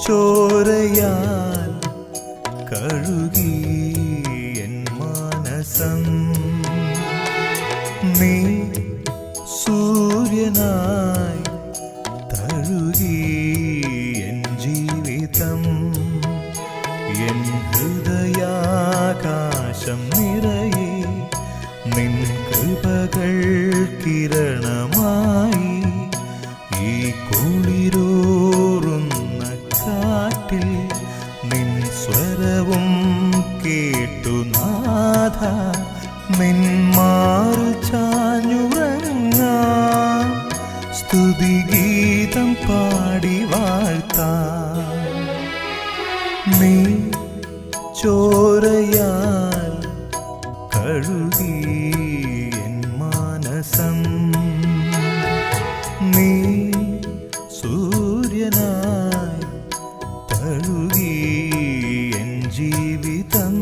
ചോരയാൽ കഴുകി എൻ മാനസം. നീ സൂര്യനായി തഴുകി എൻ ജീവിതം. എൻ ഹൃദയാകാശം നിറയെ നിൻ കൃപകൾ കിരണമായി. ഈ കുളിരൂറുന്ന കാറ്റിൽ നിൻ സ്വരവും കേട്ടു നാഥ. നിൻ മാറിൽ ചാഞ്ഞുറങ്ങാം, സ്തുതിഗീതം പാടി വാഴ്ത്താം. നീ ചോരയാൽ കഴുകി എൻ മാനസം. നീ സൂര്യനായി തഴുകി എൻ ജീവിതം.